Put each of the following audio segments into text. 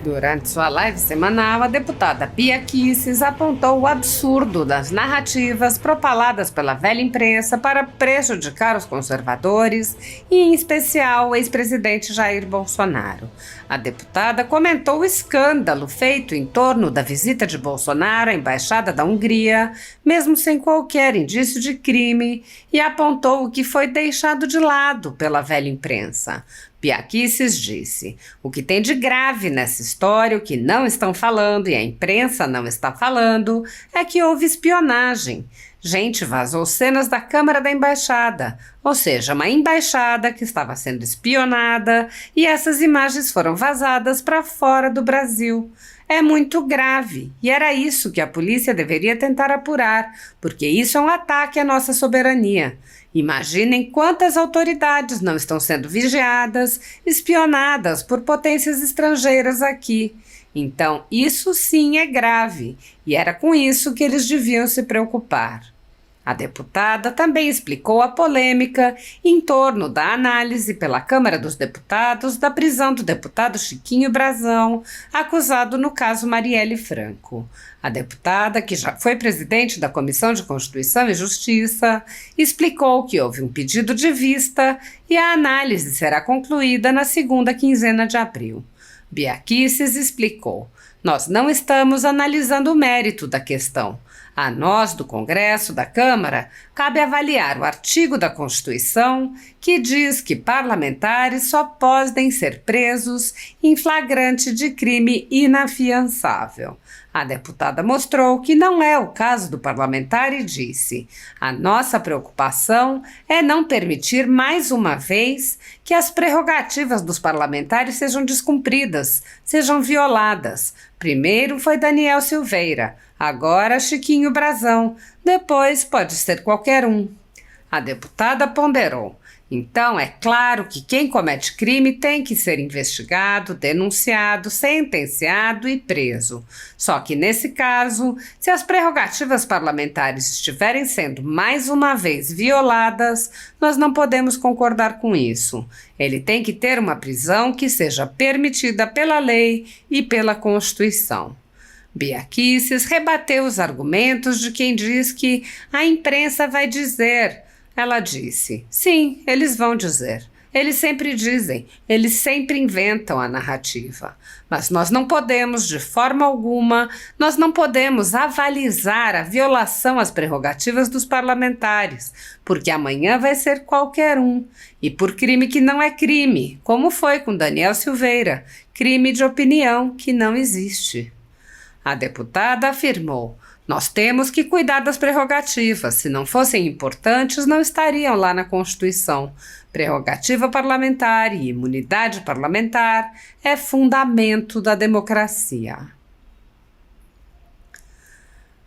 Durante sua live semanal, a deputada Bia Kicis apontou o absurdo das narrativas propaladas pela velha imprensa para prejudicar os conservadores e, em especial, o ex-presidente Jair Bolsonaro. A deputada comentou o escândalo feito em torno da visita de Bolsonaro à Embaixada da Hungria, mesmo sem qualquer indício de crime, e apontou o que foi deixado de lado pela velha imprensa. Bia Kicis disse: o que tem de grave nessa história, o que não estão falando e a imprensa não está falando, é que houve espionagem. Gente vazou cenas da Câmara da Embaixada, ou seja, uma embaixada que estava sendo espionada, e essas imagens foram vazadas para fora do Brasil. É muito grave, e era isso que a polícia deveria tentar apurar, porque isso é um ataque à nossa soberania. Imaginem quantas autoridades não estão sendo vigiadas, espionadas por potências estrangeiras aqui. Então, isso sim é grave, e era com isso que eles deviam se preocupar. A deputada também explicou a polêmica em torno da análise pela Câmara dos Deputados da prisão do deputado Chiquinho Brazão, acusado no caso Marielle Franco. A deputada, que já foi presidente da Comissão de Constituição e Justiça, explicou que houve um pedido de vista e a análise será concluída na segunda quinzena de abril. Bia Kicis explicou: nós não estamos analisando o mérito da questão. A nós, do Congresso, da Câmara, cabe avaliar o artigo da Constituição que diz que parlamentares só podem ser presos em flagrante de crime inafiançável. A deputada mostrou que não é o caso do parlamentar e disse: a nossa preocupação é não permitir mais uma vez que as prerrogativas dos parlamentares sejam descumpridas, sejam violadas. Primeiro foi Daniel Silveira, agora Chiquinho Brazão, depois pode ser qualquer um. A deputada ponderou: então é claro que quem comete crime tem que ser investigado, denunciado, sentenciado e preso. Só que nesse caso, se as prerrogativas parlamentares estiverem sendo mais uma vez violadas, nós não podemos concordar com isso. Ele tem que ter uma prisão que seja permitida pela lei e pela Constituição. Bia Kicis rebateu os argumentos de quem diz que a imprensa vai dizer. Ela disse: sim, eles vão dizer. Eles sempre dizem, eles sempre inventam a narrativa. Mas nós não podemos, de forma alguma, nós não podemos avalizar a violação às prerrogativas dos parlamentares, porque amanhã vai ser qualquer um. E por crime que não é crime, como foi com Daniel Silveira, crime de opinião que não existe. A deputada afirmou: nós temos que cuidar das prerrogativas. Se não fossem importantes, não estariam lá na Constituição. Prerrogativa parlamentar e imunidade parlamentar é fundamento da democracia.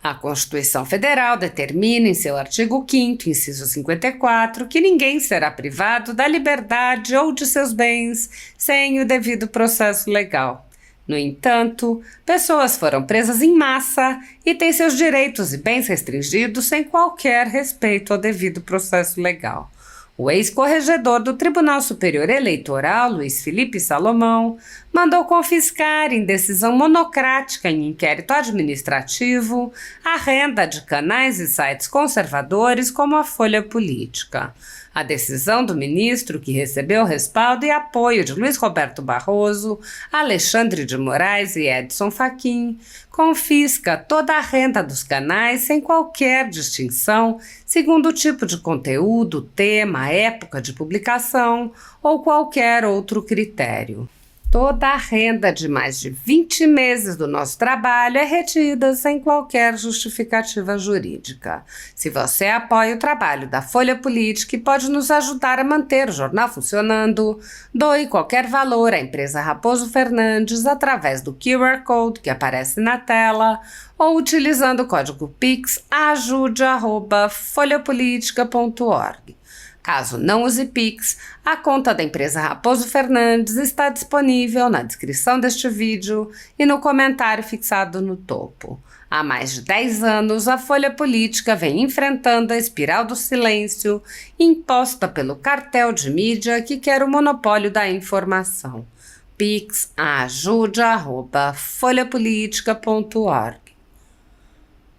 A Constituição Federal determina em seu artigo 5º, inciso 54, que ninguém será privado da liberdade ou de seus bens sem o devido processo legal. No entanto, pessoas foram presas em massa e têm seus direitos e bens restringidos sem qualquer respeito ao devido processo legal. O ex-corregedor do Tribunal Superior Eleitoral, Luiz Felipe Salomão, mandou confiscar, em decisão monocrática em inquérito administrativo, a renda de canais e sites conservadores como a Folha Política. A decisão do ministro, que recebeu respaldo e apoio de Luiz Roberto Barroso, Alexandre de Moraes e Edson Fachin, confisca toda a renda dos canais sem qualquer distinção, segundo o tipo de conteúdo, tema, época de publicação ou qualquer outro critério. Toda a renda de mais de 20 meses do nosso trabalho é retida sem qualquer justificativa jurídica. Se você apoia o trabalho da Folha Política e pode nos ajudar a manter o jornal funcionando, doe qualquer valor à empresa Raposo Fernandes através do QR Code que aparece na tela ou utilizando o código PIX ajude@folhapolitica.org. Caso não use Pix, a conta da empresa Raposo Fernandes está disponível na descrição deste vídeo e no comentário fixado no topo. Há mais de 10 anos, a Folha Política vem enfrentando a espiral do silêncio imposta pelo cartel de mídia que quer o monopólio da informação. pix@folhapolitica.org.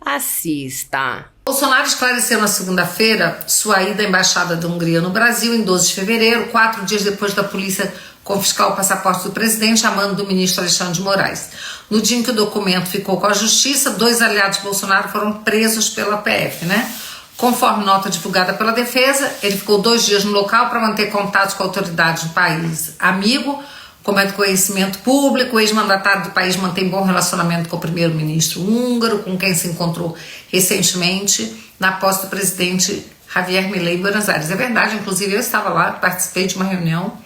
Assista. Bolsonaro esclareceu na segunda-feira sua ida à Embaixada da Hungria no Brasil em 12 de fevereiro, 4 dias depois da polícia confiscar o passaporte do presidente a mando do ministro Alexandre de Moraes. No dia em que o documento ficou com a justiça, 2 aliados de Bolsonaro foram presos pela PF, né? Conforme nota divulgada pela defesa, ele ficou 2 dias no local para manter contatos com autoridades do país amigo. Como é de conhecimento público, o ex-mandatário do país mantém bom relacionamento com o primeiro-ministro húngaro, com quem se encontrou recentemente na posse do presidente Javier Milei em Buenos Aires. É verdade, inclusive eu estava lá, participei de uma reunião,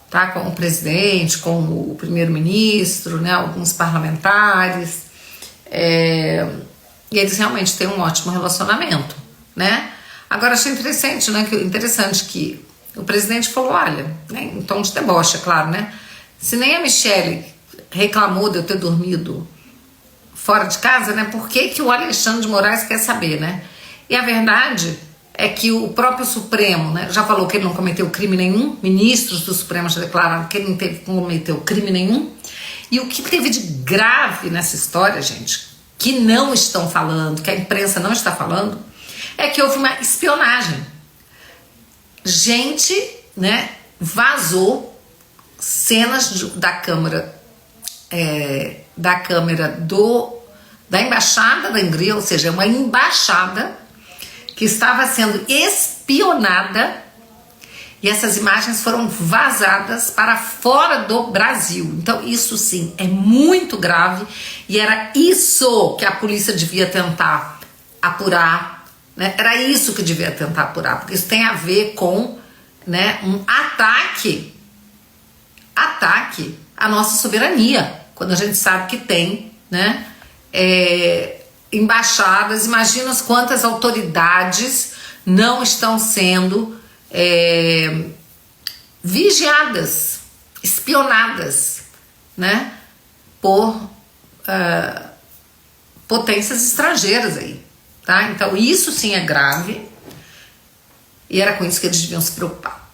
tá, com o presidente, com o primeiro-ministro, né, alguns parlamentares, e eles realmente têm um ótimo relacionamento, né? Agora achei interessante, né, que o presidente falou, olha, né, em tom de deboche, é claro, né? Se nem a Michelle reclamou de eu ter dormido fora de casa, né? Por que o Alexandre de Moraes quer saber, né? E a verdade é que o próprio Supremo, né, já falou que ele não cometeu crime nenhum, ministros do Supremo já declararam que ele não cometeu crime nenhum. E o que teve de grave nessa história, gente, que não estão falando, que a imprensa não está falando, é que houve uma espionagem. Gente, né, vazou cenas da câmera da embaixada da Hungria, ou seja, uma embaixada que estava sendo espionada, e essas imagens foram vazadas para fora do Brasil. Então isso sim é muito grave, e era isso que a polícia devia tentar apurar. Né? Era isso que devia tentar apurar, porque isso tem a ver com, né, um ataque à nossa soberania, quando a gente sabe que tem, né, embaixadas. Imagina quantas autoridades não estão sendo vigiadas, espionadas, né, por potências estrangeiras aí. Tá? Então isso sim é grave, e era com isso que eles deviam se preocupar.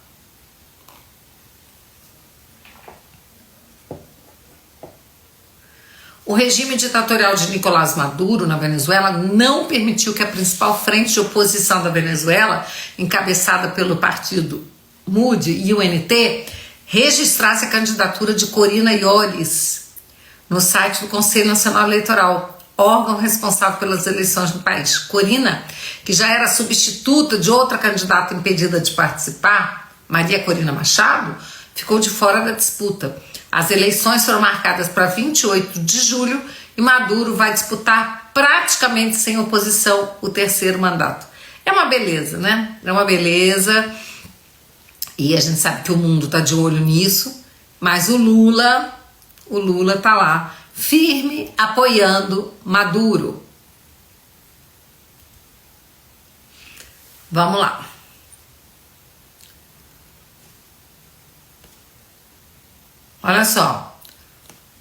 O regime ditatorial de Nicolás Maduro na Venezuela não permitiu que a principal frente de oposição da Venezuela, encabeçada pelo partido MUD e UNT, registrasse a candidatura de Corina Yoris no site do Conselho Nacional Eleitoral, órgão responsável pelas eleições no país. Corina, que já era substituta de outra candidata impedida de participar, Maria Corina Machado, ficou de fora da disputa. As eleições foram marcadas para 28 de julho e Maduro vai disputar praticamente sem oposição o 3º mandato. É uma beleza, né? É uma beleza, e a gente sabe que o mundo está de olho nisso, mas o Lula tá lá, firme, apoiando Maduro. Vamos lá. Olha só.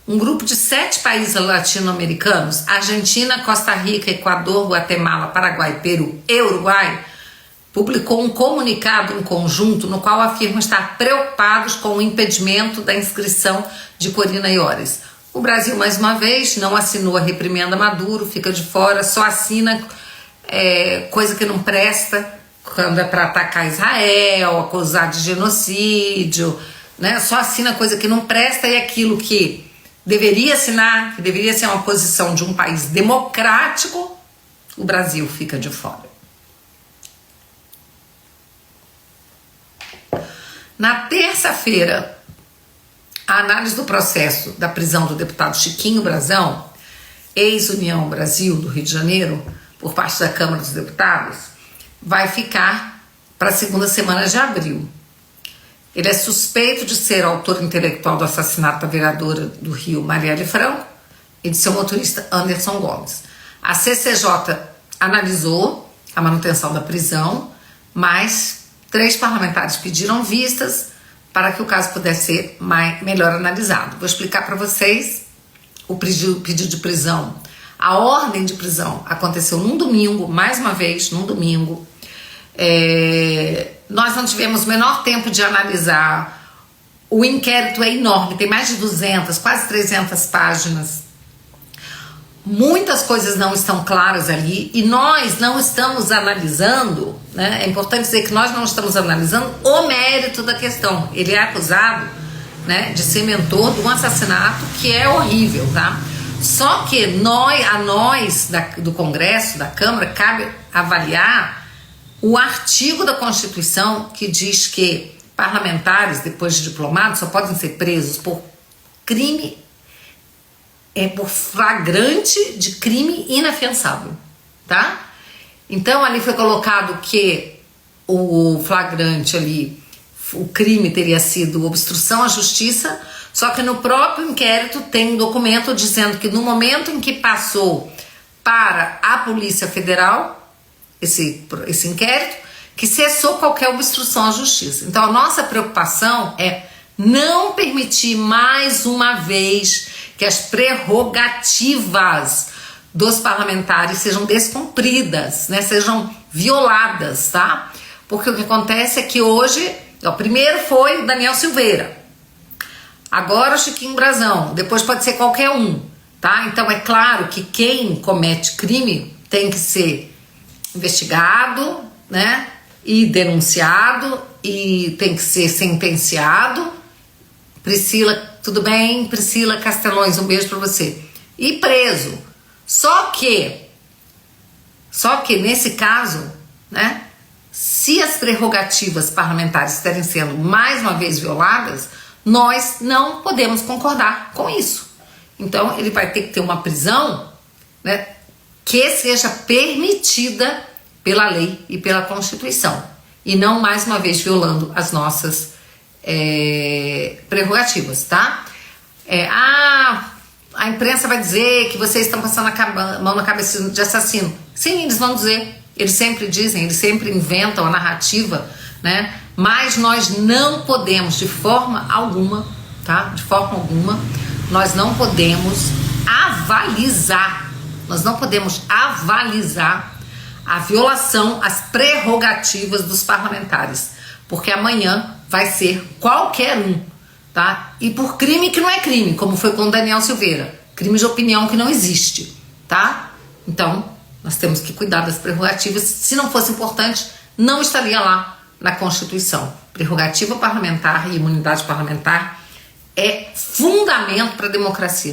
Um grupo de 7 países latino-americanos, Argentina, Costa Rica, Equador, Guatemala, Paraguai, Peru e Uruguai, publicou um comunicado em conjunto no qual afirma estar preocupados com o impedimento da inscrição de Corina Yoris. O Brasil, mais uma vez, não assinou a reprimenda a Maduro, fica de fora, só assina coisa que não presta, quando é para atacar Israel, acusar de genocídio, né? Só assina coisa que não presta, e aquilo que deveria assinar, que deveria ser uma posição de um país democrático, o Brasil fica de fora. Na terça-feira, a análise do processo da prisão do deputado Chiquinho Brazão, ex-União Brasil do Rio de Janeiro, por parte da Câmara dos Deputados, vai ficar para a segunda semana de abril. Ele é suspeito de ser autor intelectual do assassinato da vereadora do Rio, Marielle Franco, e de seu motorista Anderson Gomes. A CCJ analisou a manutenção da prisão, mas 3 parlamentares pediram vistas para que o caso pudesse ser melhor analisado. Vou explicar para vocês o pedido de prisão. A ordem de prisão aconteceu num domingo, mais uma vez, num domingo. Nós não tivemos o menor tempo de analisar o inquérito é enorme, tem mais de 200, quase 300 páginas. Muitas coisas não estão claras ali e nós não estamos analisando, né? É importante dizer que nós não estamos analisando o mérito da questão. Ele é acusado, né, de ser mentor de um assassinato que é horrível, tá? Só que a nós do Congresso, da Câmara, cabe avaliar o artigo da Constituição que diz que parlamentares, depois de diplomados, só podem ser presos por crime, por flagrante de crime inafiançável, tá? Então ali foi colocado que o flagrante ali, o crime teria sido obstrução à justiça, só que no próprio inquérito tem um documento dizendo que no momento em que passou para a Polícia Federal, esse inquérito, que cessou qualquer obstrução à justiça. Então a nossa preocupação é não permitir mais uma vez que as prerrogativas dos parlamentares sejam descumpridas, né, sejam violadas, tá? Porque o que acontece é que hoje, o primeiro foi o Daniel Silveira, agora o Chiquinho Brazão, depois pode ser qualquer um, tá? Então é claro que quem comete crime tem que ser investigado, né, e denunciado, e tem que ser sentenciado. Priscila, tudo bem? Priscila Castelões, um beijo pra você. E preso. Só que nesse caso, né, se as prerrogativas parlamentares estiverem sendo mais uma vez violadas, nós não podemos concordar com isso. Então ele vai ter que ter uma prisão, né, que seja permitida pela lei e pela Constituição, e não mais uma vez violando as nossas prerrogativas, tá? A imprensa vai dizer que vocês estão passando a mão na cabeça de assassino. Sim, eles vão dizer, eles sempre dizem, eles sempre inventam a narrativa, né? Mas nós não podemos, de forma alguma, tá? De forma alguma, nós não podemos avalizar a violação às prerrogativas dos parlamentares, porque amanhã vai ser qualquer um, tá? E por crime que não é crime, como foi com o Daniel Silveira, crime de opinião que não existe, tá? Então, nós temos que cuidar das prerrogativas. Se não fosse importante, não estaria lá na Constituição. Prerrogativa parlamentar e imunidade parlamentar é fundamento para a democracia.